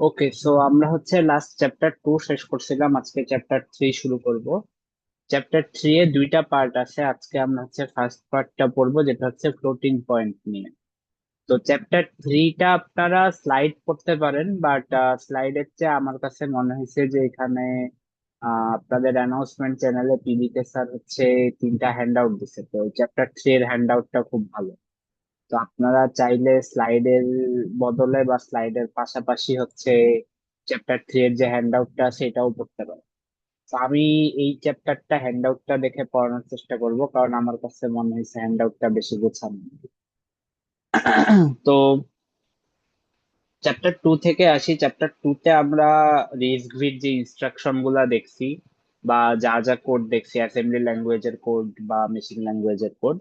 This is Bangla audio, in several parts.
ওকে, সো আমরা হচ্ছে লাস্ট চ্যাপ্টার 2 শেষ করছিলাম, আজকে চ্যাপ্টার 3 শুরু করব। চ্যাপ্টার 3 এ দুইটা পার্ট আছে, আজকে আমরা হচ্ছে ফার্স্ট পার্টটা পড়বো যেটা হচ্ছে ফ্লোটিং পয়েন্ট নিয়ে। তো চ্যাপ্টার 3টা আপনারা স্লাইড করতে পারেন, বাট স্লাইডের চেয়ে আমার কাছে মনে হয়েছে যে এখানে আপনাদের অ্যানাউন্সমেন্ট চ্যানেলে পিবিকে স্যার হচ্ছে 3টা হ্যান্ড আউট দিছে, তো চ্যাপ্টার 3 এর হ্যান্ড আউটটা খুব ভালো। তো আপনারা চাইলে স্লাইডের বদলে বা স্লাইডের পাশাপাশি হচ্ছে চ্যাপ্টার 3 এর যে হ্যান্ড আউটটা আছে এটাও পড়তে পারেন। তো আমি এই চ্যাপ্টারটা হ্যান্ড আউটটা দেখে পড়ানোর চেষ্টা করব, কারণ আমার কাছে মনে হয়েছে হ্যান্ড আউটটা বেশি গোছানো। তো চ্যাপ্টার 2 থেকে আসি। চ্যাপ্টার 2 তে আমরা রিস্কভির যে ইনস্ট্রাকশন গুলা দেখছি বা যা যা কোড দেখছি, অ্যাসেম্বলি ল্যাঙ্গুয়েজের কোড বা মেশিন ল্যাঙ্গুয়েজের কোড,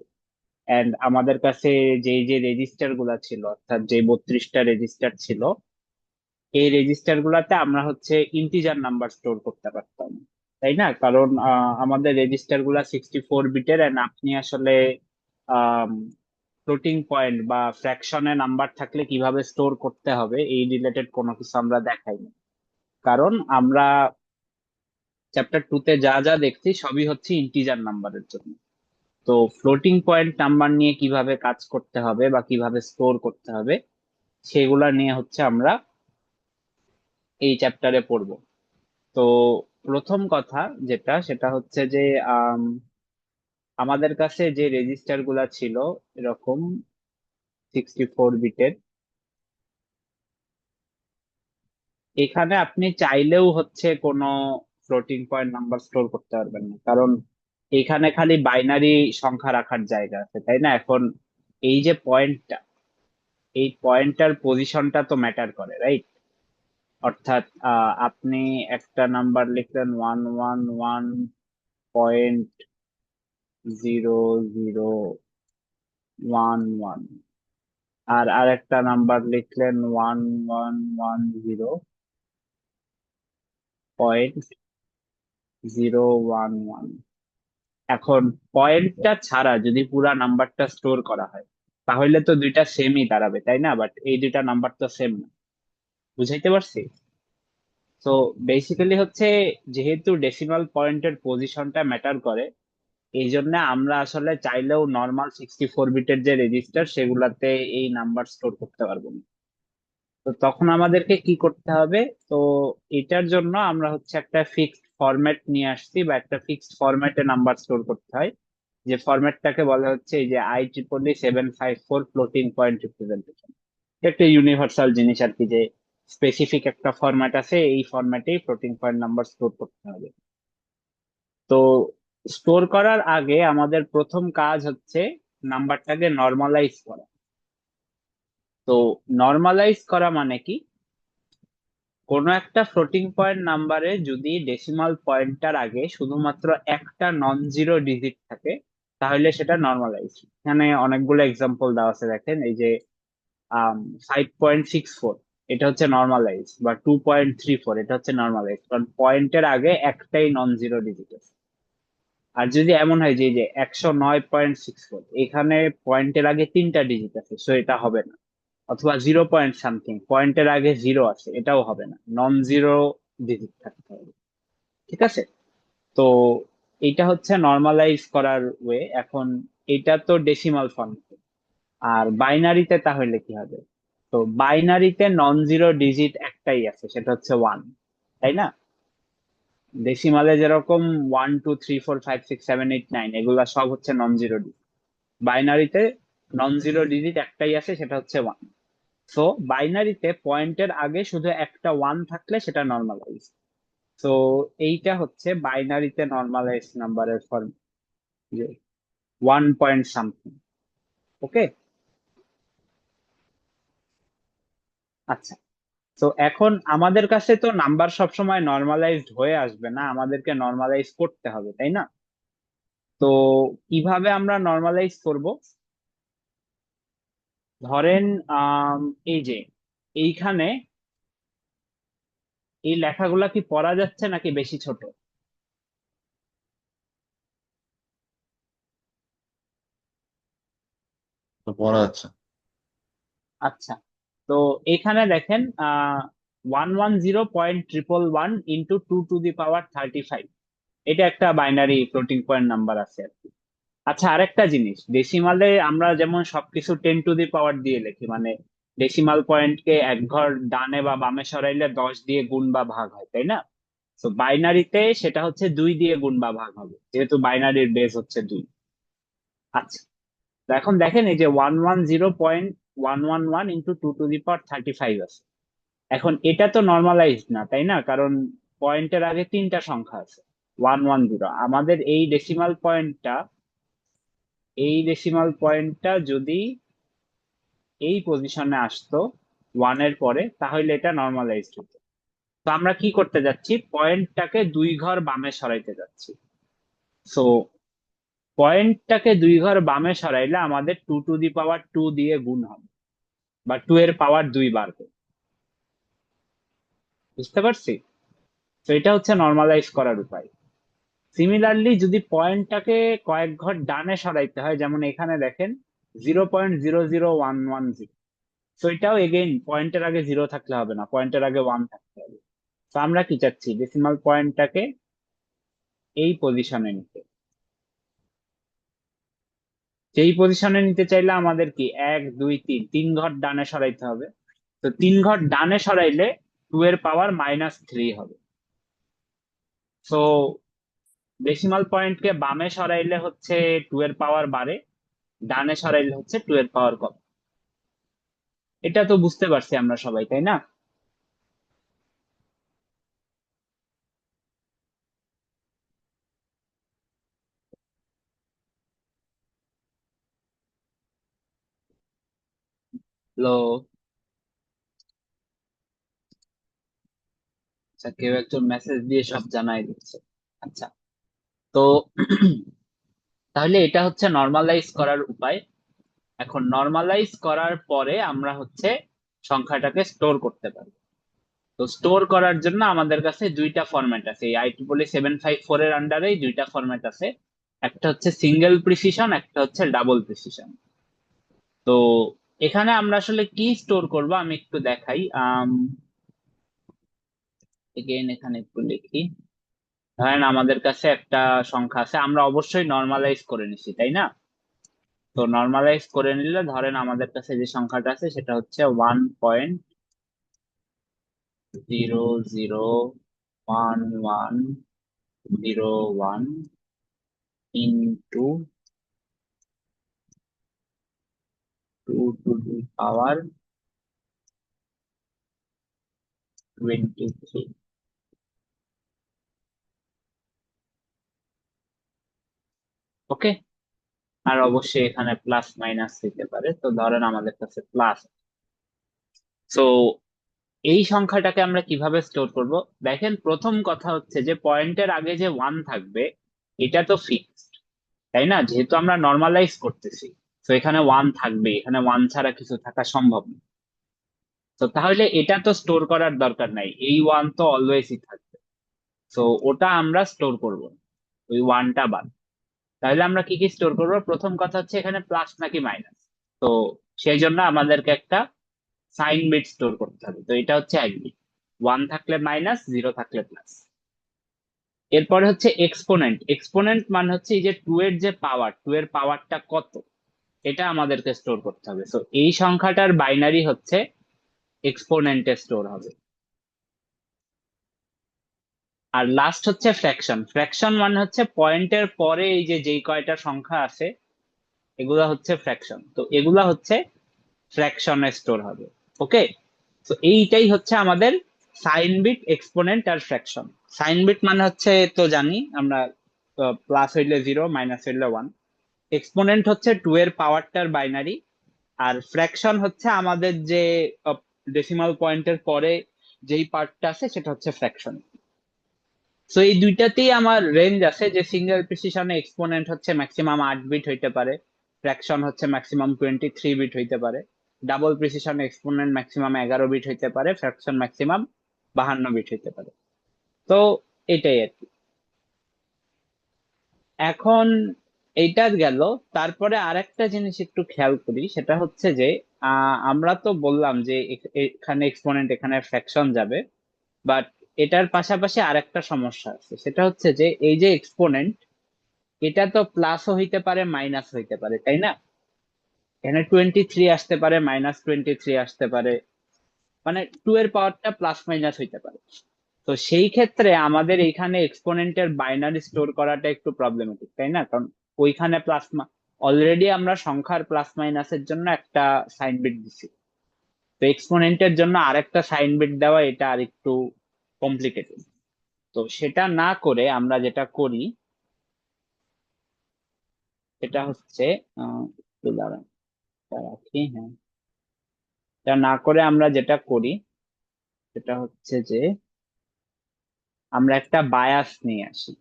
এন্ড আমাদের কাছে যেই যে রেজিস্টার গুলা ছিল, অর্থাৎ যে 32টা রেজিস্টার ছিল, এই রেজিস্টার গুলাতে আমরা হচ্ছে ইন্টিজার নাম্বার স্টোর করতে পারতাম, তাই না? কারণ আমাদের রেজিস্টার গুলা 64 বিটের, এন্ড আপনি আসলে ফ্লোটিং পয়েন্ট বা ফ্র্যাকশনে নাম্বার থাকলে কিভাবে স্টোর করতে হবে এই রিলেটেড কোনো কিছু আমরা দেখাইনি। কারণ আমরা চ্যাপ্টার 2 তে যা যা দেখছি সবই হচ্ছে ইন্টিজার নাম্বারের জন্য। তো ফ্লোটিং পয়েন্ট নাম্বার নিয়ে কিভাবে কাজ করতে হবে বা কিভাবে স্টোর করতে হবে সেগুলা নিয়ে হচ্ছে আমরা এই চ্যাপ্টারে পড়বো। তো প্রথম কথা যেটা, সেটা হচ্ছে যে আম, আমাদের কাছে যে রেজিস্টার গুলা ছিল এরকম 64 বিটের, এখানে আপনি চাইলেও হচ্ছে কোনো ফ্লোটিং পয়েন্ট নাম্বার স্টোর করতে পারবেন না, কারণ এখানে খালি বাইনারি সংখ্যা রাখার জায়গা আছে, তাই না? এখন এই যে পয়েন্টটা, এই পয়েন্টটার পজিশনটা তো ম্যাটার করে, রাইট? অর্থাৎ আপনি একটা নাম্বার লিখলেন 111.001, আর আরেকটা নাম্বার লিখলেন 1110.011। এখন পয়েন্টটা ছাড়া যদি পুরা নাম্বারটা স্টোর করা হয় তাহলে তো দুইটা সেমই দাঁড়াবে, তাই না? বাট এই দুইটা নাম্বার তো সেম না। বুঝাইতে পারছি? তো বেসিক্যালি হচ্ছে, যেহেতু ডেসিমাল পয়েন্টের পজিশনটা ম্যাটার করে, এই জন্য আমরা আসলে চাইলেও নর্মাল 64 বিটের যে রেজিস্টার সেগুলাতে এই নাম্বার স্টোর করতে পারবো না। তো তখন আমাদেরকে কি করতে হবে? তো এটার জন্য আমরা হচ্ছে একটা ফিক্সড ফরম্যাট নিয়ে আসছি, বা একটা ফিক্সড ফরম্যাটে নাম্বার স্টোর করতে হয়, যে ফরম্যাটটাকে বলা হচ্ছে এই যে IEEE 754 ফ্লোটিং পয়েন্ট রিপ্রেজেন্টেশন। একটা ইউনিভার্সাল জিনিস আর কি, যে স্পেসিফিক একটা ফরম্যাট আছে, এই ফরম্যাটেই ফ্লোটিং পয়েন্ট নাম্বার স্টোর করতে হবে। তো স্টোর করার আগে আমাদের প্রথম কাজ হচ্ছে নাম্বারটাকে নর্মালাইজ করা। তো নর্মালাইজ করা মানে কি? কোনো একটা ফ্লোটিং পয়েন্ট নাম্বারে যদি ডেসিমাল পয়েন্টটার আগে শুধুমাত্র একটা নন জিরো ডিজিট থাকে তাহলে সেটা নর্মালাইজ। এখানে অনেকগুলো এক্সাম্পল দেওয়া আছে, দেখেন এই যে 5.64, এটা হচ্ছে নর্মালাইজ, বা 2.34, এটা হচ্ছে নর্মালাইজ, কারণ পয়েন্টের আগে একটাই নন জিরো ডিজিট আছে। আর যদি এমন হয় যে এই যে 109.64, এখানে পয়েন্টের আগে তিনটা ডিজিট আছে, সো এটা হবে না। অথবা 0 পয়েন্ট সামথিং, পয়েন্টের আগে জিরো আছে, এটাও হবে না, নন জিরো ডিজিট থাকতে হবে। ঠিক আছে? তো এটা হচ্ছে নর্মালাইজ করার ওয়ে। এখন এটা তো ডেসিমাল ফর্ম, আর বাইনারিতে তাহলে কি হবে? তো বাইনারিতে নন জিরো ডিজিট একটাই আছে, সেটা হচ্ছে 1, তাই না? ডেসিমালে যেরকম 1 2 3 4 5 6 7 8 9 এগুলা সব হচ্ছে নন জিরো ডিজিট, বাইনারিতে নন জিরো ডিজিট একটাই আছে, সেটা হচ্ছে 1। সো বাইনারিতে পয়েন্টের আগে শুধু একটা 1 থাকলে সেটা নর্মালাইজ। তো এইটা হচ্ছে বাইনারিতে নর্মালাইজ নাম্বারের ফর্ম, যে 1 পয়েন্ট সামথিং। ওকে, আচ্ছা। তো এখন আমাদের কাছে তো নাম্বার সবসময় নর্মালাইজড হয়ে আসবে না, আমাদেরকে নর্মালাইজ করতে হবে, তাই না? তো কিভাবে আমরা নর্মালাইজ করব? ধরেন এই যে এইখানে এই লেখাগুলা কি পড়া যাচ্ছে নাকি বেশি ছোট? তো পড়া যাচ্ছে। আচ্ছা। তো এখানে দেখেন 110.111 ইন্টু 2 টু দি পাওয়ার 35। এটা একটা বাইনারি ফ্লোটিং পয়েন্ট নাম্বার আছে আর কি। আচ্ছা, আরেকটা জিনিস, ডেসিমালে আমরা যেমন সবকিছু 10 টু দি পাওয়ার দিয়ে লিখি, মানে ডেসিমাল পয়েন্টকে এক ঘর ডানে বা বামে সরাইলে 10 দিয়ে গুণ বা ভাগ হয়, তাই না? তো বাইনারিতে সেটা হচ্ছে 2 দিয়ে গুণ বা ভাগ হবে, যেহেতু বাইনারির বেস হচ্ছে 2। আচ্ছা, তো এখন দেখেন এই যে 110.111 ইন্টু 2 টু দি পাওয়ার 35 আছে। এখন এটা তো নর্মালাইজড না, তাই না? কারণ পয়েন্টের আগে তিনটা সংখ্যা আছে, 110। আমাদের এই ডেসিমাল পয়েন্টটা যদি এই পজিশনে আসতো ওয়ানের পরে, তাহলে এটা নর্মালাইজড হতো। তো আমরা কি করতে যাচ্ছি, পয়েন্টটাকে 2 ঘর বামে সরাইতে যাচ্ছি। সো পয়েন্টটাকে 2 ঘর বামে সরাইলে আমাদের 2 টু দি পাওয়ার 2 দিয়ে গুণ হবে, বা 2 এর পাওয়ার 2 বাড়বে। বুঝতে পারছি? তো এটা হচ্ছে নর্মালাইজ করার উপায়। সিমিলারলি যদি পয়েন্টটাকে কয়েক ঘর ডানে সরাইতে হয়, যেমন এখানে দেখেন 0.00110, তো এটাও এগেইন পয়েন্টের আগে 0 থাকলে হবে না, পয়েন্টের আগে 1 থাকতে হবে। তো আমরা কি চাচ্ছি, ডেসিমাল পয়েন্টটাকে এই পজিশনে নিতে। সেই পজিশনে নিতে চাইলে আমাদের কি 1 2 3 তিন ঘর ডানে সরাইতে হবে। তো 3 ঘর ডানে সরাইলে 2 এর পাওয়ার -3 হবে। তো ডেসিমাল পয়েন্টকে বামে সরাইলে হচ্ছে 2 এর পাওয়ার বাড়ে, ডানে সরাইলে হচ্ছে 2 এর পাওয়ার কম। এটা তো বুঝতে পারছি আমরা সবাই, তাই না? লো, আচ্ছা, কেউ একজন মেসেজ দিয়ে সব জানাই দিচ্ছে। আচ্ছা, তো তাহলে এটা হচ্ছে নর্মালাইজ করার উপায়। এখন নর্মালাইজ করার পরে আমরা হচ্ছে সংখ্যাটাকে স্টোর করতে পারি। তো স্টোর করার জন্য আমাদের কাছে দুইটা ফরম্যাট আছে, এই IEEE 754 এর আন্ডারেই দুইটা ফরম্যাট আছে। একটা হচ্ছে সিঙ্গেল প্রিসিশন, একটা হচ্ছে ডাবল প্রিসিশন। তো এখানে আমরা আসলে কি স্টোর করব আমি একটু দেখাই। এগেইন এখানে একটু লিখি। ধরেন আমাদের কাছে একটা সংখ্যা আছে, আমরা অবশ্যই নর্মালাইজ করে নিছি, তাই না? তো নর্মালাইজ করে নিলে ধরেন আমাদের কাছে যে সংখ্যাটা আছে সেটা হচ্ছে 1.0011001 ইন্টু 2 টু দি পাওয়ার 23। ওকে। আর অবশ্যই এখানে প্লাস মাইনাস দিতে পারে, তো ধরেন আমাদের কাছে প্লাস। সো এই সংখ্যাটাকে আমরা কিভাবে স্টোর করব? দেখেন, প্রথম কথা হচ্ছে যে পয়েন্টের আগে যে 1 থাকবে, এটা তো ফিক্সড, তাই না? যেহেতু আমরা নর্মালাইজ করতেছি, তো এখানে 1 থাকবে, এখানে 1 ছাড়া কিছু থাকা সম্ভব না। তো তাহলে এটা তো স্টোর করার দরকার নাই, এই 1 তো অলওয়েজই থাকবে। তো ওটা আমরা স্টোর করব না, ওই 1টা বাদ। তাহলে আমরা কি কি স্টোর করব? প্রথম কথা হচ্ছে এখানে প্লাস নাকি মাইনাস। তো সেই জন্য আমাদেরকে একটা সাইন বিট স্টোর করতে হবে, তো এটা হচ্ছে 1 বিট। 1 থাকলে মাইনাস, 0 থাকলে প্লাস। এরপরে হচ্ছে এক্সপোনেন্ট। এক্সপোনেন্ট মানে হচ্ছে এই যে 2 এর যে পাওয়ার, 2 এর পাওয়ারটা কত, এটা আমাদেরকে স্টোর করতে হবে। তো এই সংখ্যাটার বাইনারি হচ্ছে এক্সপোনেন্টে স্টোর হবে। আর লাস্ট হচ্ছে ফ্র্যাকশন। ফ্র্যাকশন মানে হচ্ছে পয়েন্টের পরে এই যে যেই কয়টা সংখ্যা আছে, এগুলা হচ্ছে ফ্র্যাকশন। তো এগুলা হচ্ছে ফ্র্যাকশনে স্টোর হবে। ওকে। তো এইটাই হচ্ছে আমাদের সাইন বিট, এক্সপোনেন্ট আর ফ্র্যাকশন। সাইন বিট মানে হচ্ছে তো জানি আমরা, প্লাস হইলে 0, মাইনাস হইলে 1। এক্সপোনেন্ট হচ্ছে 2 এর পাওয়ারটার বাইনারি। আর ফ্র্যাকশন হচ্ছে আমাদের যে ডেসিমাল পয়েন্টের পরে যেই পার্টটা আছে সেটা হচ্ছে ফ্র্যাকশন। সো এই দুইটাতেই আমার রেঞ্জ আছে, যে সিঙ্গেল প্রিসিশনে এক্সপোনেন্ট হচ্ছে ম্যাক্সিমাম 8 বিট হইতে পারে, ফ্র্যাকশন হচ্ছে ম্যাক্সিমাম 23 বিট হইতে পারে, ডাবল প্রিসিশনে এক্সপোনেন্ট ম্যাক্সিমাম 11 বিট হইতে পারে, ফ্র্যাকশন ম্যাক্সিমাম 52 বিট হইতে পারে। তো এটাই আর কি। এখন এইটা গেল। তারপরে আরেকটা জিনিস একটু খেয়াল করি, সেটা হচ্ছে যে আমরা তো বললাম যে এখানে এক্সপোনেন্ট এখানে ফ্র্যাকশন যাবে, বাট এটার পাশাপাশি আরেকটা সমস্যা আছে, সেটা হচ্ছে যে এই যে এক্সপোনেন্ট, এটা তো প্লাসও হইতে পারে মাইনাস হইতে পারে, তাই না? এখানে 23 আসতে পারে, -23 আসতে পারে, মানে টু এর পাওয়ারটা প্লাস মাইনাস হইতে পারে। তো সেই ক্ষেত্রে আমাদের এখানে এক্সপোনেন্টের বাইনারি স্টোর করাটা একটু প্রবলেমেটিক, তাই না? কারণ ওইখানে প্লাস, অলরেডি আমরা সংখ্যার প্লাস মাইনাসের জন্য একটা সাইন বিট দিছি, তো এক্সপোনেন্টের জন্য আরেকটা সাইন বিট দেওয়া এটা আর একটু কমপ্লিকেটেড। তো সেটা না করে আমরা যেটা করি সেটা হচ্ছে, একটু দাঁড়ান, এটা রাখি, হ্যাঁ। এটা না করে আমরা যেটা করি সেটা হচ্ছে যে আমরা একটা বায়াস নিয়ে আসি।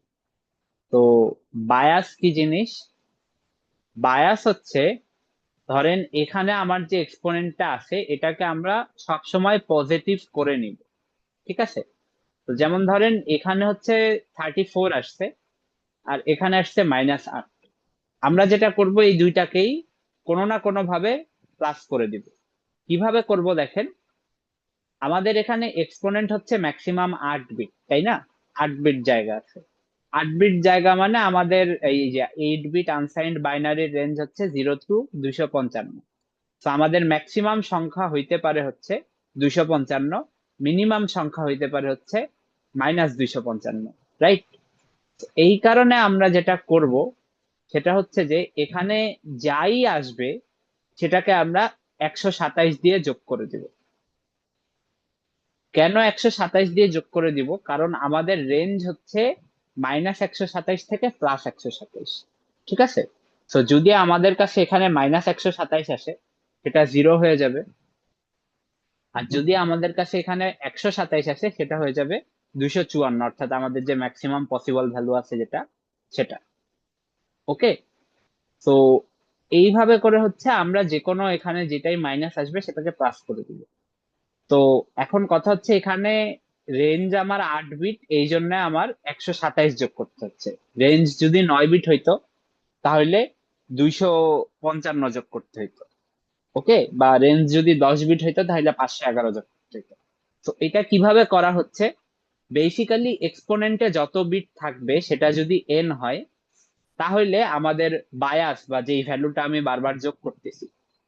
তো বায়াস কি জিনিস? বায়াস হচ্ছে, ধরেন এখানে আমার যে এক্সপোনেন্টটা আছে এটাকে আমরা সবসময় পজিটিভ করে নিব, ঠিক আছে? তো যেমন ধরেন এখানে হচ্ছে 34 আসছে, আর এখানে আসছে -8। আমরা যেটা করব এই দুইটাকেই কোনো না কোনো ভাবে প্লাস করে দিব। কিভাবে করব দেখেন, আমাদের এখানে এক্সপোনেন্ট হচ্ছে ম্যাক্সিমাম 8 বিট, তাই না? 8 বিট জায়গা আছে। 8 বিট জায়গা মানে আমাদের এই যে 8 বিট আনসাইন্ড বাইনারির রেঞ্জ হচ্ছে 0 to 255। তো আমাদের ম্যাক্সিমাম সংখ্যা হইতে পারে হচ্ছে 255, মিনিমাম সংখ্যা হইতে পারে হচ্ছে -255, রাইট? এই কারণে আমরা যেটা করব সেটা হচ্ছে যে এখানে যাই আসবে সেটাকে আমরা 127 দিয়ে যোগ করে দিব। কেন 127 দিয়ে যোগ করে দিব? কারণ আমাদের রেঞ্জ হচ্ছে -127 থেকে +127, ঠিক আছে? তো যদি আমাদের কাছে এখানে -127 আসে, সেটা 0 হয়ে যাবে। আর যদি আমাদের কাছে এখানে 127 আসে, সেটা হয়ে যাবে 254, অর্থাৎ আমাদের যে ম্যাক্সিমাম পসিবল ভ্যালু আছে যেটা, সেটা। ওকে। তো এইভাবে করে হচ্ছে আমরা যে কোনো এখানে যেটাই মাইনাস আসবে সেটাকে প্লাস করে দিব। তো এখন কথা হচ্ছে এখানে রেঞ্জ আমার 8 বিট, এই জন্য আমার 127 যোগ করতে হচ্ছে। রেঞ্জ যদি 9 বিট হইতো তাহলে 255 যোগ করতে হইতো। ওকে, বা রেঞ্জ যদি 10 বিট হইতো তাহলে 511 যোগ করতে হইতো। তো এটা কিভাবে করা হচ্ছে, বেসিক্যালি এক্সপোনেন্টে যত বিট থাকবে সেটা যদি এন হয়, তাহলে আমাদের বায়াস বা যেই ভ্যালুটা আমি বারবার যোগ করতেছি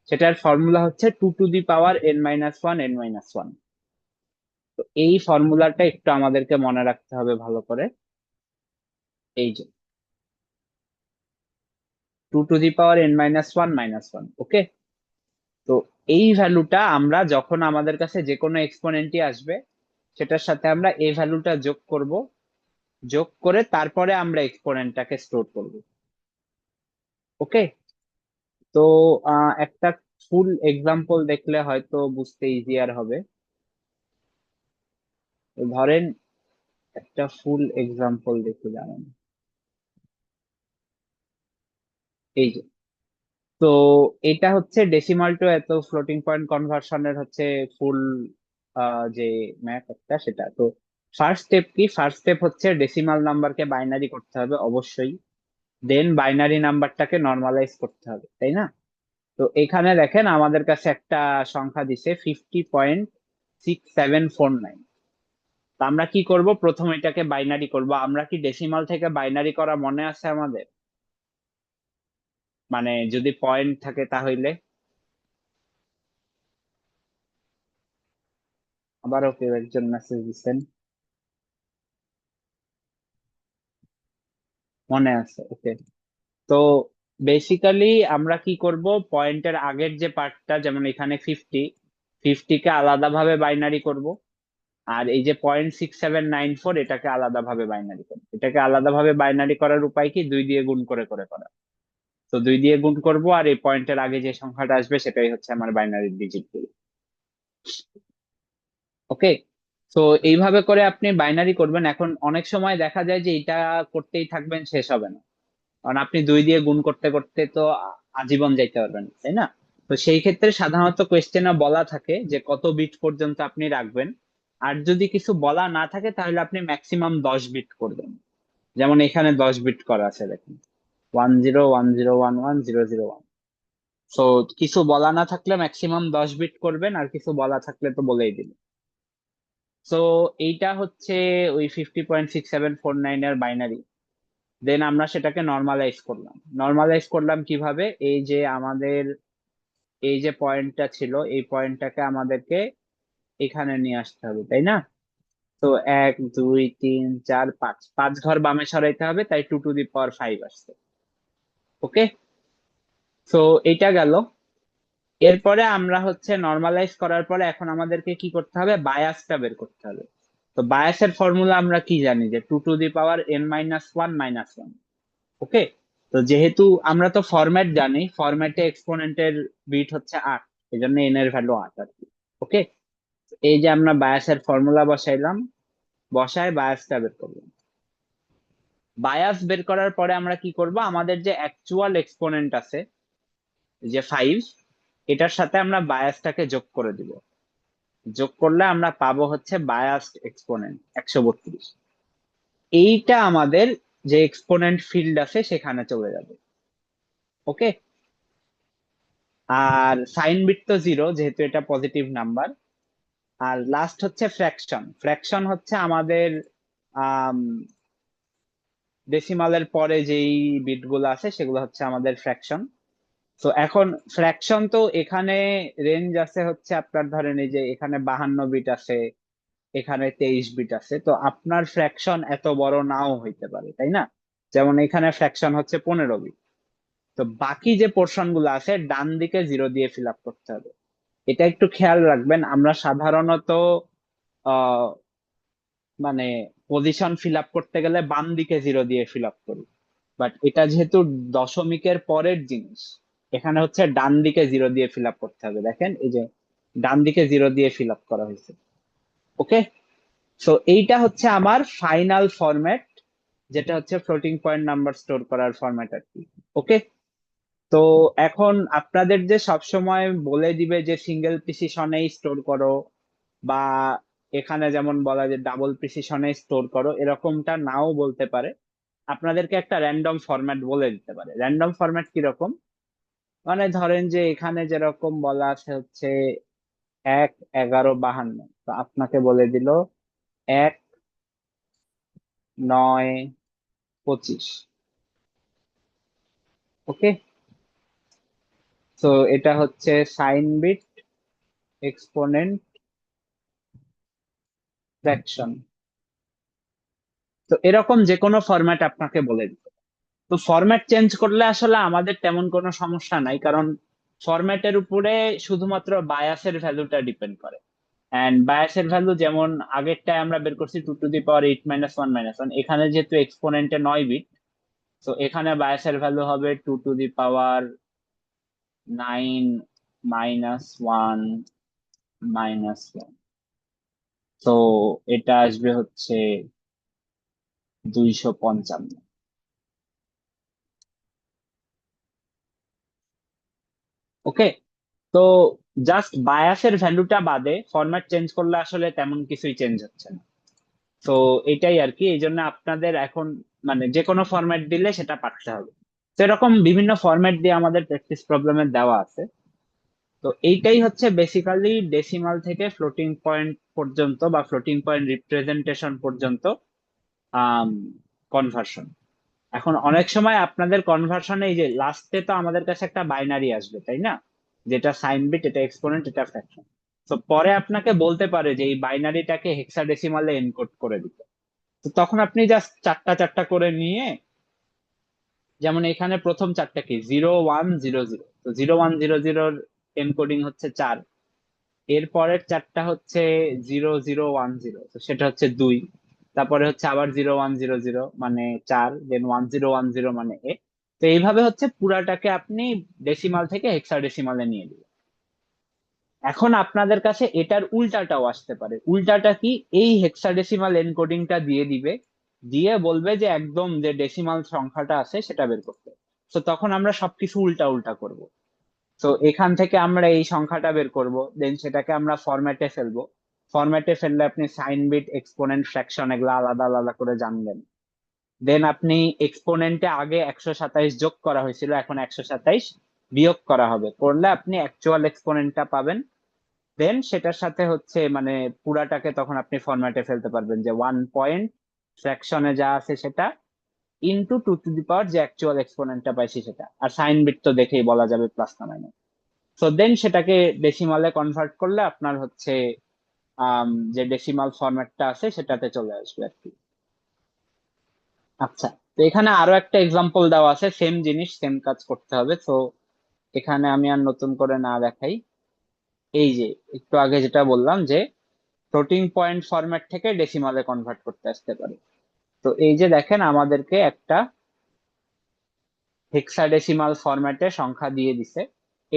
সেটার ফর্মুলা হচ্ছে 2 to the power n-1 তো এই ফর্মুলাটা একটু আমাদেরকে মনে রাখতে হবে ভালো করে। এই যে 2 to the power n-1 ওকে। তো এই ভ্যালুটা আমরা যখন আমাদের কাছে যে কোনো এক্সপোনেন্টই আসবে সেটার সাথে আমরা এই ভ্যালুটা যোগ করব, যোগ করে তারপরে আমরা এক্সপোনেন্টটাকে স্টোর করব। ওকে। তো একটা ফুল এক্সাম্পল দেখলে হয়তো বুঝতে ইজিয়ার হবে। তো ধরেন একটা ফুল এক্সাম্পল দেখে জানেন, এই যে, তো এটা হচ্ছে ডেসিমাল টু এত ফ্লোটিং পয়েন্ট কনভার্সনের হচ্ছে ফুল যে ম্যাথ একটা, সেটা তো ফার্স্ট স্টেপ কি? ফার্স্ট স্টেপ হচ্ছে ডেসিমাল নাম্বারকে বাইনারি করতে হবে অবশ্যই, দেন বাইনারি নাম্বারটাকে নর্মালাইজ করতে হবে, তাই না? তো এখানে দেখেন আমাদের কাছে একটা সংখ্যা দিছে 50.6749। তো আমরা কি করব, প্রথম এটাকে বাইনারি করব। আমরা কি ডেসিমাল থেকে বাইনারি করা মনে আছে আমাদের? মানে যদি পয়েন্ট থাকে তাহলে, আবারও কেউ একজন মেসেজ দিচ্ছেন, মনে আছে? ওকে। তো বেসিক্যালি আমরা কি করব, পয়েন্টের আগের যে পার্টটা, যেমন এখানে 50কে আলাদাভাবে বাইনারি করব, আর এই যে 0.6794 এটাকে আলাদাভাবে বাইনারি করব। এটাকে আলাদাভাবে বাইনারি করার উপায় কি? 2 দিয়ে গুণ করে করে করা। তো 2 দিয়ে গুণ করব, আর এই পয়েন্টের আগে যে সংখ্যাটা আসবে সেটাই হচ্ছে আমার বাইনারি ডিজিট। ওকে। তো এইভাবে করে আপনি বাইনারি করবেন। এখন অনেক সময় দেখা যায় যে এটা করতেই থাকবেন, শেষ হবে না, কারণ আপনি 2 দিয়ে গুণ করতে করতে তো আজীবন যাইতে পারবেন, তাই না? তো সেই ক্ষেত্রে সাধারণত কোয়েশ্চেনে বলা থাকে যে কত বিট পর্যন্ত আপনি রাখবেন। আর যদি কিছু বলা না থাকে তাহলে আপনি ম্যাক্সিমাম 10 বিট করবেন। যেমন এখানে 10 বিট করা আছে, দেখুন, 1010110001। সো কিছু বলা না থাকলে ম্যাক্সিমাম 10 বিট করবেন, আর কিছু বলা থাকলে তো বলেই দিবেন। সো এইটা হচ্ছে ওই 50.6749 এর বাইনারি। দেন আমরা সেটাকে নর্মালাইজ করলাম। নর্মালাইজ করলাম কিভাবে? এই যে আমাদের এই যে পয়েন্টটা ছিল, এই পয়েন্টটাকে আমাদেরকে এখানে নিয়ে আসতে হবে, তাই না? তো 1 2 3 4 5, 5 ঘর বামে সরাইতে হবে, তাই 2 টু দি পাওয়ার 5 আসছে। ওকে। তো এটা গেল। এরপরে আমরা হচ্ছে নর্মালাইজ করার পরে এখন আমাদেরকে কি করতে হবে? বায়াসটা বের করতে হবে। তো বায়াসের ফর্মুলা আমরা কি জানি, যে 2 টু দি পাওয়ার n - 1 - 1। ওকে। তো যেহেতু আমরা তো ফরম্যাট জানি, ফরম্যাটে এক্সপোনেন্টের বিট হচ্ছে 8, এই জন্য এন এর ভ্যালু 8 আর কি। ওকে। এই যে আমরা বায়াসের ফর্মুলা বসাইলাম, বসায় বায়াসটা বের করলাম। বায়াস বের করার পরে আমরা কি করব? আমাদের যে অ্যাকচুয়াল এক্সপোনেন্ট আছে, যে 5, এটার সাথে আমরা বায়াসটাকে যোগ করে দিব। যোগ করলে আমরা পাবো হচ্ছে বায়াসড এক্সপোনেন্ট 132। এইটা আমাদের যে এক্সপোনেন্ট ফিল্ড আছে সেখানে চলে যাবে। ওকে। আর সাইন বিট তো 0, যেহেতু এটা পজিটিভ নাম্বার। আর লাস্ট হচ্ছে ফ্র্যাকশন। ফ্র্যাকশন হচ্ছে আমাদের ডেসিমালের পরে যেই বিট গুলো আছে সেগুলো হচ্ছে আমাদের ফ্র্যাকশন। তো এখন ফ্র্যাকশন তো এখানে রেঞ্জ আছে হচ্ছে আপনার, ধরেন এই যে এখানে 52 বিট আছে, এখানে 23 বিট আছে, তো আপনার ফ্র্যাকশন এত বড় নাও হইতে পারে, তাই না? যেমন এখানে ফ্র্যাকশন হচ্ছে 15 বিট। তো বাকি যে পোর্শন গুলো আছে ডান দিকে 0 দিয়ে ফিল আপ করতে হবে। এটা একটু খেয়াল রাখবেন, আমরা সাধারণত আহ মানে পজিশন ফিল আপ করতে গেলে বাম দিকে 0 দিয়ে ফিল আপ করি। বাট এটা যেহেতু দশমিকের পরের জিনিস, এখানে হচ্ছে ডান দিকে 0 দিয়ে ফিল আপ করতে হবে। দেখেন এই যে ডান দিকে 0 দিয়ে ফিল আপ করা হয়েছে। ওকে। সো এইটা হচ্ছে আমার ফাইনাল ফরম্যাট, যেটা হচ্ছে ফ্লোটিং পয়েন্ট নাম্বার স্টোর করার ফরম্যাট আর কি। ওকে। তো এখন আপনাদের যে সবসময় বলে দিবে যে সিঙ্গেল প্রিসিশনেই স্টোর করো, বা এখানে যেমন বলা যে ডাবল প্রিসিশনে স্টোর করো, এরকমটা নাও বলতে পারে। আপনাদেরকে একটা র্যান্ডম ফরম্যাট বলে দিতে পারে। র্যান্ডম ফরম্যাট কিরকম? মানে ধরেন যে এখানে যেরকম বলা আছে হচ্ছে 1 11 52, তো আপনাকে বলে দিল 1 9 25। ওকে। তো এটা হচ্ছে সাইন বিট, এক্সপোনেন্ট, ফ্র্যাকশন। তো এরকম যে কোনো ফরম্যাট আপনাকে বলে দিত। তো ফরম্যাট চেঞ্জ করলে আসলে আমাদের তেমন কোনো সমস্যা নাই, কারণ ফরম্যাটের উপরে শুধুমাত্র বায়াসের ভ্যালুটা ডিপেন্ড করে। এন্ড বায়াসের ভ্যালু যেমন আগেরটায় আমরা বের করছি 2 টু দি পাওয়ার 8 - 1 - 1, এখানে যেহেতু এক্সপোনেন্টে 9 বিট, তো এখানে বায়াসের ভ্যালু হবে 2 টু দি পাওয়ার 9 - 1 - 1। তো এটা আসবে হচ্ছে 255। ওকে। তো জাস্ট বায়াসের ভ্যালুটা বাদে ফরম্যাট চেঞ্জ করলে আসলে তেমন কিছুই চেঞ্জ হচ্ছে না। তো এটাই আর কি, এই জন্য আপনাদের এখন মানে যে কোনো ফরম্যাট দিলে সেটা পারতে হবে। তো এরকম বিভিন্ন ফরম্যাট দিয়ে আমাদের প্র্যাকটিস প্রবলেমে দেওয়া আছে। তো এইটাই হচ্ছে বেসিক্যালি ডেসিমাল থেকে ফ্লোটিং পয়েন্ট পর্যন্ত বা ফ্লোটিং পয়েন্ট রিপ্রেজেন্টেশন পর্যন্ত কনভার্সন। এখন অনেক সময় আপনাদের কনভার্সনে এই যে লাস্টে তো আমাদের কাছে একটা বাইনারি আসবে, তাই না? যেটা সাইন বিট, এটা এক্সপোনেন্ট, এটা ফ্র্যাকশন। তো পরে আপনাকে বলতে পারে যে এই বাইনারিটাকে হেক্সাডেসিমালে এনকোড করে দিতে। তো তখন আপনি জাস্ট চারটা চারটা করে নিয়ে, যেমন এখানে প্রথম চারটা কি 0100, তো 0100 এনকোডিং হচ্ছে 4। এর পরের চারটা হচ্ছে 0010, তো সেটা হচ্ছে 2। তারপরে হচ্ছে আবার 0100 মানে 4, দেন 1010 মানে এ। তো এইভাবে হচ্ছে পুরাটাকে আপনি ডেসিমাল থেকে হেক্সাডেসিমালে নিয়ে দিবেন। এখন আপনাদের কাছে এটার উল্টাটাও আসতে পারে। উল্টাটা কি? এই হেক্সাডেসিমাল এনকোডিংটা দিয়ে দিবে, দিয়ে বলবে যে একদম যে ডেসিমাল সংখ্যাটা আছে সেটা বের করতে। তো তখন আমরা সবকিছু উল্টা উল্টা করব। তো এখান থেকে আমরা এই সংখ্যাটা বের করব, দেন সেটাকে আমরা ফরম্যাটে ফেলবো। ফরম্যাটে ফেললে আপনি সাইন বিট, এক্সপোনেন্ট, ফ্র্যাকশন এগুলো আলাদা আলাদা করে জানবেন। দেন আপনি এক্সপোনেন্টে আগে 127 যোগ করা হয়েছিল, এখন 127 বিয়োগ করা হবে, করলে আপনি অ্যাকচুয়াল এক্সপোনেন্টটা পাবেন। দেন সেটার সাথে হচ্ছে মানে পুরাটাকে তখন আপনি ফরম্যাটে ফেলতে পারবেন যে 1 পয়েন্ট ফ্র্যাকশনে যা আছে সেটা ইনটু টু টু দি পাওয়ার যে অ্যাকচুয়াল এক্সপোনেন্টটা পাইছি সেটা, আর সাইন বিট তো দেখেই বলা যাবে প্লাস না মাইনাস। তো দেন সেটাকে ডেসিমালে কনভার্ট করলে আপনার হচ্ছে যে ডেসিমাল ফরম্যাটটা আছে সেটাতে চলে আসবে আর কি। আচ্ছা, তো এখানে আরো একটা এক্সাম্পল দেওয়া আছে, সেম জিনিস সেম কাজ করতে হবে। তো এখানে আমি আর নতুন করে না দেখাই, এই যে একটু আগে যেটা বললাম যে ফ্লোটিং পয়েন্ট ফরম্যাট থেকে ডেসিমালে কনভার্ট করতে আসতে পারে। তো এই যে দেখেন আমাদেরকে একটা হেক্সাডেসিমাল ফরম্যাটে সংখ্যা দিয়ে দিছে,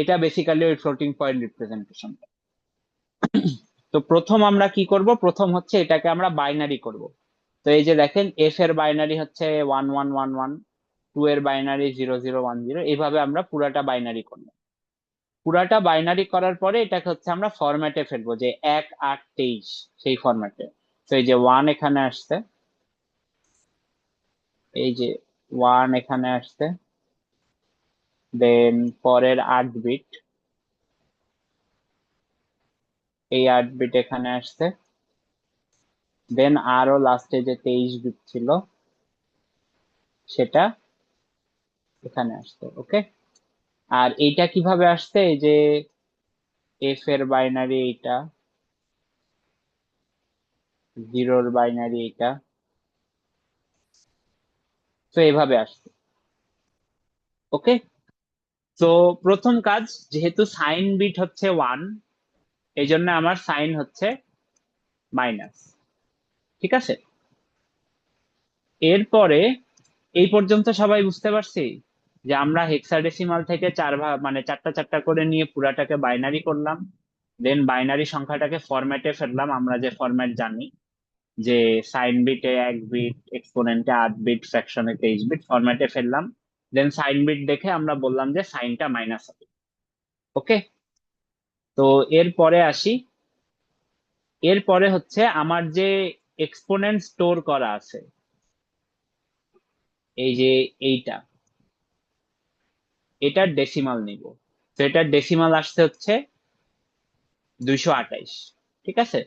এটা বেসিক্যালি ওই ফ্লোটিং পয়েন্ট রিপ্রেজেন্টেশন। তো প্রথম আমরা কি করব, প্রথম হচ্ছে এটাকে আমরা বাইনারি করব। তো এই যে দেখেন এফ এর বাইনারি হচ্ছে 1111, টু এর বাইনারি 0010, এইভাবে আমরা পুরাটা বাইনারি করব। পুরাটা বাইনারি করার পরে এটাকে হচ্ছে আমরা ফরম্যাটে ফেলবো যে 1 8 23, সেই ফরম্যাটে। তো এই যে ওয়ান এখানে আসছে, এই যে ওয়ান এখানে আসছে, দেন পরের 8 বিট, এই 8 বিট এখানে আসছে, দেন আরো লাস্টে যে 23 বিট ছিল সেটা এখানে আসছে। ওকে, আর এইটা কিভাবে আসছে, এই যে এফ এর বাইনারি এইটা, জিরোর বাইনারি এইটা, তো এভাবে আসছে। ওকে, তো প্রথম কাজ, যেহেতু সাইন বিট হচ্ছে 1, এই জন্য আমার সাইন হচ্ছে মাইনাস। ঠিক আছে, এরপরে এই পর্যন্ত সবাই বুঝতে পারছি যে আমরা হেক্সাডেসিমাল থেকে চার ভাগ মানে চারটা চারটা করে নিয়ে পুরাটাকে বাইনারি করলাম, দেন বাইনারি সংখ্যাটাকে ফরম্যাটে ফেললাম, আমরা যে ফরম্যাট জানি যে সাইন বিটে 1 বিট, এক্সপোনেন্টে 8 বিট, ফ্র্যাকশনে 23 বিট, ফরম্যাটে ফেললাম। দেন সাইন বিট দেখে আমরা বললাম যে সাইনটা মাইনাস হবে। ওকে, তো এরপরে আসি, এরপরে হচ্ছে আমার যে এক্সপোনেন্ট স্টোর করা আছে, এই যে এইটা, এটার ডেসিমাল নিব। তো এটার ডেসিমাল আসছে হচ্ছে 228। ঠিক আছে,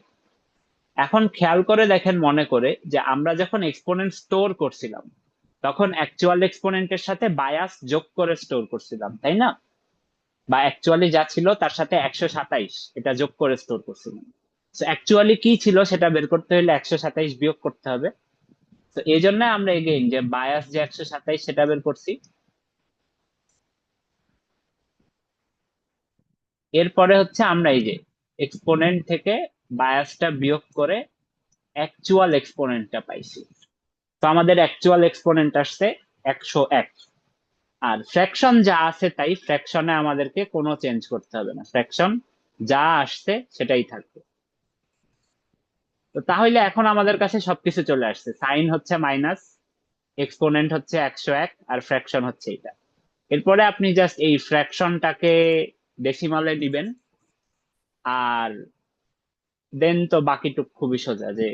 এখন খেয়াল করে দেখেন, মনে করে যে আমরা যখন এক্সপোনেন্ট স্টোর করছিলাম তখন অ্যাকচুয়াল এক্সপোনেন্টের সাথে বায়াস যোগ করে স্টোর করছিলাম, তাই না? বা অ্যাকচুয়ালি যা ছিল তার সাথে 127 এটা যোগ করে স্টোর করছিলাম। তো অ্যাকচুয়ালি কি ছিল সেটা বের করতে হলে 127 বিয়োগ করতে হবে। তো এই জন্য আমরা এগেইন যে বায়াস যে 127 সেটা বের করছি। এরপরে হচ্ছে আমরা এই যে এক্সপোনেন্ট থেকে বায়াসটা বিয়োগ করে অ্যাকচুয়াল এক্সপোনেন্টটা পাইছি। তো আমাদের অ্যাকচুয়াল এক্সপোনেন্ট আসছে 101। আর ফ্র্যাকশন যা আছে তাই, ফ্র্যাকশনে আমাদেরকে কোনো চেঞ্জ করতে হবে না, ফ্র্যাকশন যা আসছে সেটাই থাকবে। তো তাহলে এখন আমাদের কাছে সবকিছু চলে আসছে, সাইন হচ্ছে মাইনাস, এক্সপোনেন্ট হচ্ছে 101, আর ফ্র্যাকশন হচ্ছে এটা। এরপরে আপনি জাস্ট এই ফ্র্যাকশনটাকে ডেসিমালে দিবেন, আর দেন তো বাকিটুক খুবই সোজা, যে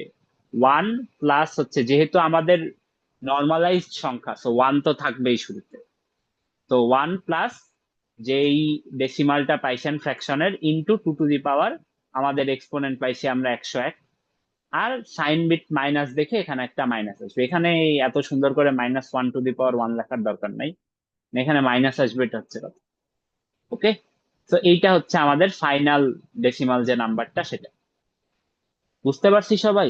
ওয়ান প্লাস হচ্ছে, যেহেতু আমাদের নর্মালাইজড সংখ্যা, সো ওয়ান তো থাকবেই শুরুতে। তো ওয়ান প্লাস যেই ডেসিমালটা পাইছেন ফ্র্যাকশনের ইনটু টু টু দি পাওয়ার আমাদের এক্সপোনেন্ট পাইছি আমরা 101। আর সাইন বিট মাইনাস দেখে এখানে একটা মাইনাস আসবে, এখানে এই এত সুন্দর করে -1 টু দি পাওয়ার 1 লেখার দরকার নাই, এখানে মাইনাস আসবে, এটা হচ্ছে কথা। ওকে, তো এইটা হচ্ছে আমাদের ফাইনাল ডেসিমাল যে নাম্বারটা সেটা। বুঝতে পারছি সবাই?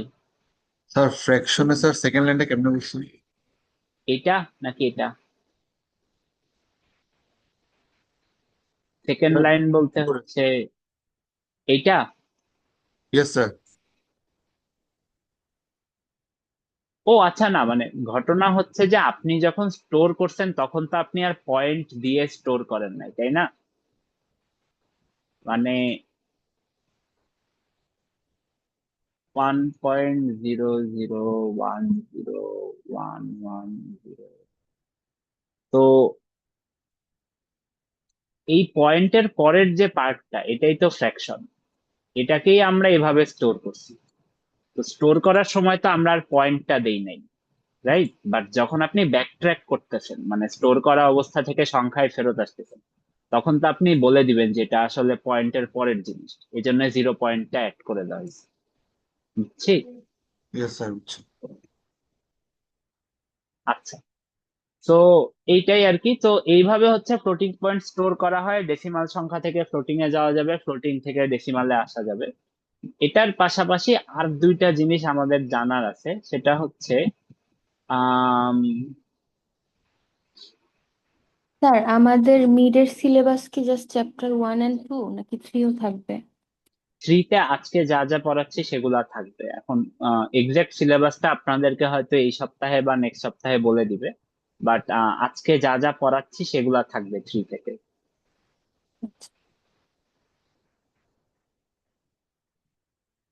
স্যার ফ্র্যাকশনে স্যার সেকেন্ড লাইনটা কেমনে বলছি? এটা নাকি এটা? সেকেন্ড স্যার লাইন বলতে করে হচ্ছে এইটা। Yes sir. ও আচ্ছা, না মানে ঘটনা হচ্ছে যে আপনি যখন স্টোর করছেন তখন তো আপনি আর পয়েন্ট দিয়ে স্টোর করেন নাই, তাই না? মানে 1.00101110, তো এই পয়েন্টের পরের যে পার্টটা এটাই তো ফ্র্যাকশন, এটাকেই আমরা এভাবে স্টোর করছি। তো স্টোর করার সময় তো আমরা আর পয়েন্টটা দেই নাই, রাইট? বাট যখন আপনি ব্যাক ট্র্যাক করতেছেন, মানে স্টোর করা অবস্থা থেকে সংখ্যায় ফেরত আসতেছেন, তখন তো আপনি বলে দিবেন যে এটা আসলে পয়েন্টের পরের জিনিস, এই জন্য 0 পয়েন্টটা অ্যাড করে দেওয়া হয়েছে। বুঝছি। ইয়েস স্যার, বুঝছি। আচ্ছা, তো এইটাই আর কি। তো এইভাবে হচ্ছে ফ্লোটিং পয়েন্ট স্টোর করা হয়, ডেসিমাল সংখ্যা থেকে ফ্লোটিং এ যাওয়া যাবে, ফ্লোটিং থেকে ডেসিমালে আসা যাবে। এটার পাশাপাশি আর দুইটা জিনিস আমাদের জানার আছে, সেটা হচ্ছে আহ স্যার, আমাদের মিডের সিলেবাস কি জাস্ট চ্যাপ্টার 1 and 2 নাকি 3ও থাকবে? থ্রিতে আজকে যা যা পড়াচ্ছি সেগুলা থাকবে। এখন এক্সাক্ট সিলেবাসটা আপনাদেরকে হয়তো এই সপ্তাহে বা নেক্সট সপ্তাহে বলে দিবে, বাট আজকে যা যা পড়াচ্ছি সেগুলা থাকবে থ্রি থেকে।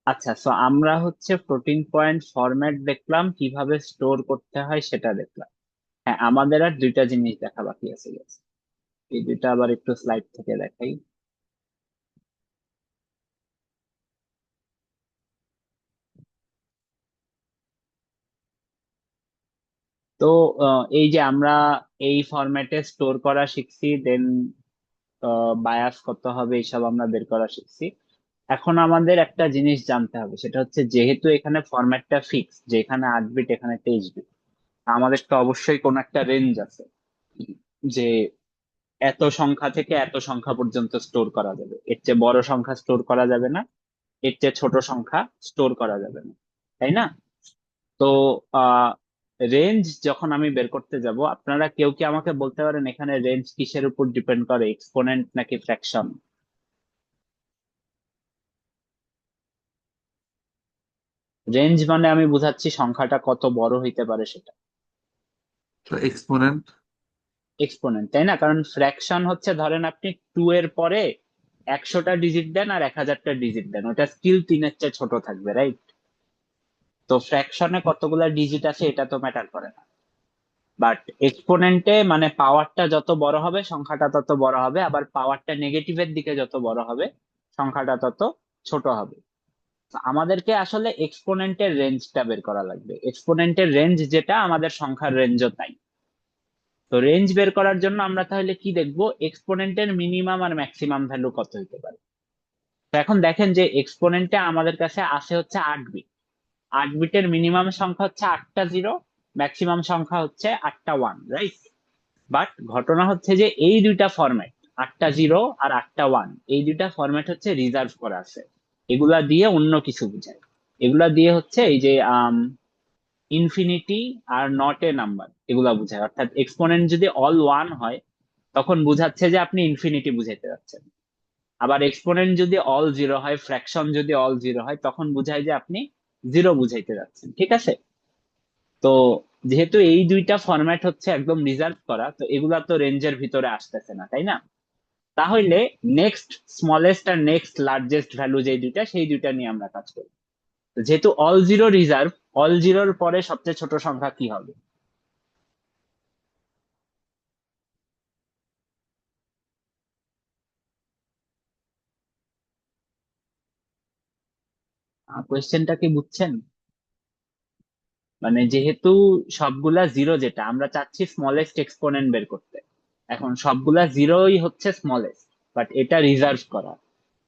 আচ্ছা, সো আমরা হচ্ছে ফ্লোটিং পয়েন্ট ফরম্যাট দেখলাম, কিভাবে স্টোর করতে হয় সেটা দেখলাম। হ্যাঁ, আমাদের আর দুইটা জিনিস দেখা বাকি আছে guys। এই দুইটা আবার একটু স্লাইড থেকে দেখাই। তো এই যে আমরা এই ফরম্যাটে স্টোর করা শিখছি, দেন বায়াস কত হবে এইসব আমরা বের করা শিখছি। এখন আমাদের একটা জিনিস জানতে হবে, সেটা হচ্ছে যেহেতু এখানে ফরম্যাটটা ফিক্স, যে এখানে 8 বিট এখানে 23 বিট, আমাদের তো অবশ্যই কোন একটা রেঞ্জ আছে যে এত সংখ্যা থেকে এত সংখ্যা পর্যন্ত স্টোর করা যাবে, এর চেয়ে বড় সংখ্যা স্টোর করা যাবে না, এর চেয়ে ছোট সংখ্যা স্টোর করা যাবে না, তাই না? তো আহ রেঞ্জ যখন আমি বের করতে যাব, আপনারা কেউ কি আমাকে বলতে পারেন এখানে রেঞ্জ কিসের উপর ডিপেন্ড করে, এক্সপোনেন্ট নাকি ফ্র্যাকশন? রেঞ্জ মানে আমি বুঝাচ্ছি সংখ্যাটা কত বড় হইতে পারে সেটা। তো এক্সপোনেন্ট। এক্সপোনেন্ট, তাই না? কারণ ফ্র্যাকশন হচ্ছে, ধরেন আপনি 2 এর পরে 100টা ডিজিট দেন আর 1000টা ডিজিট দেন, ওটা স্টিল 3-এর চেয়ে ছোট থাকবে, রাইট? তো ফ্র্যাকশনে কতগুলা ডিজিট আছে এটা তো ম্যাটার করে না। বাট এক্সপোনেন্টে মানে পাওয়ারটা যত বড় হবে সংখ্যাটা তত বড় হবে, আবার পাওয়ারটা নেগেটিভের দিকে যত বড় হবে সংখ্যাটা তত ছোট হবে। তো আমাদেরকে আসলে এক্সপোনেন্টের রেঞ্জটা বের করা লাগবে, এক্সপোনেন্টের রেঞ্জ যেটা আমাদের সংখ্যার রেঞ্জও তাই। তো রেঞ্জ বের করার জন্য আমরা তাহলে কি দেখবো, এক্সপোনেন্টের মিনিমাম আর ম্যাক্সিমাম ভ্যালু কত হতে পারে। তো এখন দেখেন যে এক্সপোনেন্টে আমাদের কাছে আছে হচ্ছে 8 বিট, 8 বিটের মিনিমাম সংখ্যা হচ্ছে 8টা 0, ম্যাক্সিমাম সংখ্যা হচ্ছে 8টা 1, রাইট? বাট ঘটনা হচ্ছে যে এই দুইটা ফরম্যাট, 8টা 0 আর 8টা 1, এই দুইটা ফরম্যাট হচ্ছে রিজার্ভ করা আছে, এগুলা দিয়ে অন্য কিছু বোঝায়। এগুলা দিয়ে হচ্ছে এই যে infinity are not a number এগুলা বোঝায়, অর্থাৎ এক্সপোনেন্ট যদি অল 1 হয় তখন বুঝাচ্ছে যে আপনি ইনফিনিটি বুঝাইতে যাচ্ছেন। আবার এক্সপোনেন্ট যদি অল 0 হয়, ফ্র্যাকশন যদি অল 0 হয়, তখন বুঝায় যে আপনি জিরো বুঝাইতে যাচ্ছেন, ঠিক আছে? তো যেহেতু এই দুইটা ফরম্যাট হচ্ছে একদম রিজার্ভ করা, তো এগুলা তো রেঞ্জের ভিতরে আসতেছে না, তাই না? তাহলে নেক্সট স্মলেস্ট আর নেক্সট লার্জেস্ট ভ্যালু যে দুইটা, সেই দুইটা নিয়ে আমরা কাজ করি। তো যেহেতু অল জিরো রিজার্ভ, অল জিরোর পরে সবচেয়ে ছোট সংখ্যা কি হবে? কোয়েশ্চেনটা কি বুঝছেন? মানে যেহেতু সবগুলা জিরো, যেটা আমরা চাচ্ছি স্মলেস্ট এক্সপোনেন্ট বের করতে, এখন সবগুলা জিরোই হচ্ছে স্মলেস্ট, বাট এটা রিজার্ভ করা।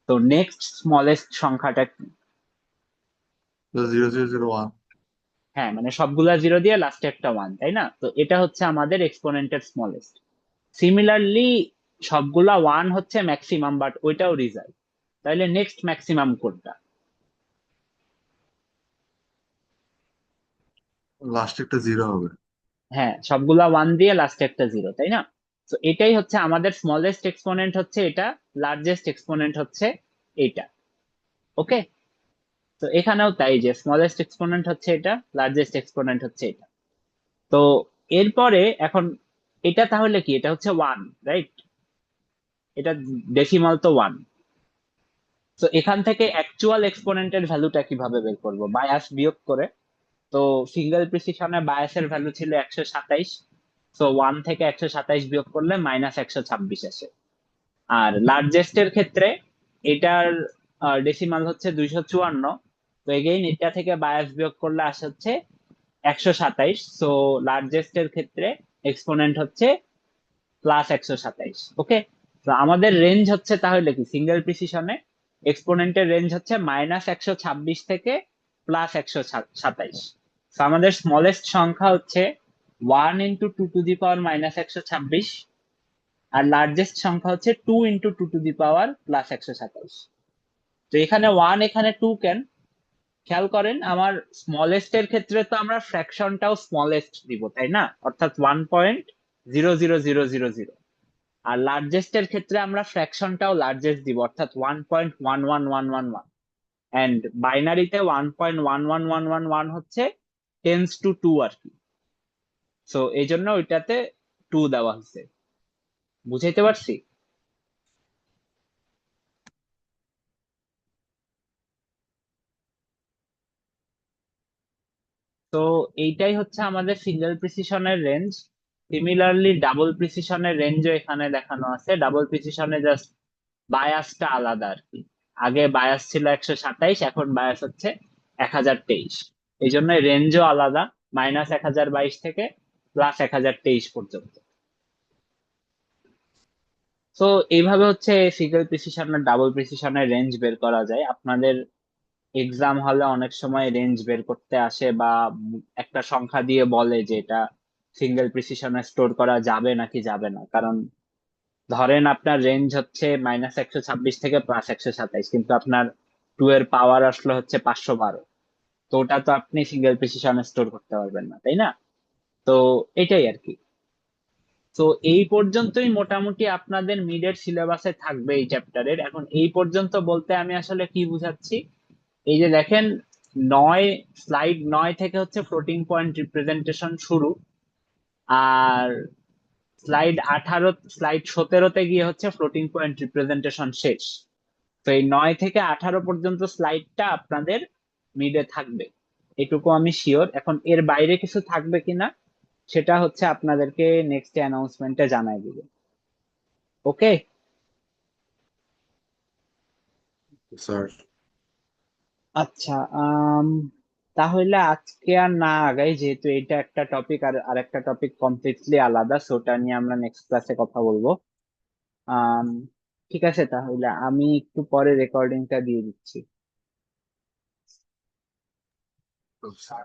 তো নেক্সট স্মলেস্ট সংখ্যাটা কি? 0001। হ্যাঁ, মানে সবগুলা জিরো দিয়ে লাস্টে একটা 1, তাই না? তো এটা হচ্ছে আমাদের এক্সপোনেন্টের স্মলেস্ট। সিমিলারলি সবগুলা 1 হচ্ছে ম্যাক্সিমাম, বাট ওইটাও রিজার্ভ। তাহলে নেক্সট ম্যাক্সিমাম কোনটা? লাস্টে একটা জিরো হবে। হ্যাঁ, সবগুলা 1 দিয়ে লাস্টে একটা 0, তাই না? তো এটাই হচ্ছে আমাদের স্মলেস্ট এক্সপোনেন্ট হচ্ছে এটা, লার্জেস্ট এক্সপোনেন্ট হচ্ছে এটা। ওকে, তো এখানেও তাই, যে স্মলেস্ট এক্সপোনেন্ট হচ্ছে এটা, লার্জেস্ট এক্সপোনেন্ট হচ্ছে এটা। তো এরপরে এখন এটা তাহলে কি, এটা হচ্ছে 1, রাইট? এটা ডেসিমাল তো 1। তো এখান থেকে অ্যাকচুয়াল এক্সপোনেন্টের ভ্যালুটা কিভাবে বের করবো, বায়াস বিয়োগ করে। তো সিঙ্গেল প্রিসিশনে বায়াসের ভ্যালু ছিল 127, তো 1 থেকে 127 বিয়োগ করলে -126 আসে। আর লার্জেস্টের ক্ষেত্রে এটার ডেসিমাল হচ্ছে 254, তো এগেইন এটা থেকে বায়াস বিয়োগ করলে আসে হচ্ছে 127, সো লার্জেস্টের ক্ষেত্রে এক্সপোনেন্ট হচ্ছে +127। ওকে, তো আমাদের রেঞ্জ হচ্ছে তাহলে কি সিঙ্গেল প্রিসিশনে এক্সপোনেন্টের রেঞ্জ হচ্ছে -126 থেকে +127। তো আমাদের স্মলেস্ট সংখ্যা হচ্ছে 1 × 2⁻⁻126 আর লার্জেস্ট সংখ্যা হচ্ছে 2 × 2⁻+127। তো এখানে 1 এখানে 2 কেন খেয়াল করেন, আমার স্মলেস্ট এর ক্ষেত্রে তো আমরা ফ্র্যাকশনটাও স্মলেস্ট দিব তাই না, অর্থাৎ 1.00000। আর লার্জেস্ট এর ক্ষেত্রে আমরা ফ্র্যাকশনটাও লার্জেস্ট দিব, অর্থাৎ 1.11111। এন্ড বাইনারিতে 1.11111 হচ্ছে টেন্স টু 2 আর কি। সো এই জন্য ওইটাতে 2 দেওয়া হয়েছে। বুঝাইতে পারছি? তো এইটাই হচ্ছে আমাদের সিঙ্গেল প্রিসিশনের রেঞ্জ। সিমিলারলি ডাবল প্রিসিশনের রেঞ্জও এখানে দেখানো আছে। ডাবল প্রিসিশনে জাস্ট বায়াসটা আলাদা আর কি। আগে বায়াস ছিল 127, এখন বায়াস হচ্ছে 1023। এই জন্য রেঞ্জও আলাদা, -1022 থেকে +1023 পর্যন্ত। তো এইভাবে হচ্ছে সিঙ্গেল প্রিসিশন আর ডাবল প্রিসিশনের রেঞ্জ বের করা যায়। আপনাদের এক্সাম হলে অনেক সময় রেঞ্জ বের করতে আসে বা একটা সংখ্যা দিয়ে বলে যে এটা সিঙ্গেল প্রিসিশনে স্টোর করা যাবে নাকি যাবে না। কারণ ধরেন আপনার রেঞ্জ হচ্ছে -126 থেকে +127, কিন্তু আপনার 2 এর পাওয়ার আসলে হচ্ছে 512। তো ওটা তো আপনি সিঙ্গেল প্রিসিশনে স্টোর করতে পারবেন না, তাই না? তো এটাই আর কি। তো এই পর্যন্তই মোটামুটি আপনাদের মিডের সিলেবাসে থাকবে এই চ্যাপ্টারের। এখন এই পর্যন্ত বলতে আমি আসলে কি বুঝাচ্ছি, এই যে দেখেন, স্লাইড 9 থেকে হচ্ছে ফ্লোটিং পয়েন্ট রিপ্রেজেন্টেশন শুরু, আর স্লাইড 17-তে গিয়ে হচ্ছে ফ্লোটিং পয়েন্ট রিপ্রেজেন্টেশন শেষ। তো এই 9 থেকে 18 পর্যন্ত স্লাইডটা আপনাদের মিডে থাকবে, এটুকু আমি শিওর। এখন এর বাইরে কিছু থাকবে কিনা সেটা হচ্ছে আপনাদেরকে নেক্সট অ্যানাউন্সমেন্টে জানাই দিবে। ওকে? স্যার। আচ্ছা, তাহলে আজকে আর না আগাই, যেহেতু এটা একটা টপিক আর আরেকটা টপিক কমপ্লিটলি আলাদা, সো ওটা নিয়ে আমরা নেক্সট ক্লাসে কথা বলবো। আম, ঠিক আছে, তাহলে আমি একটু পরে রেকর্ডিংটা দিয়ে দিচ্ছি।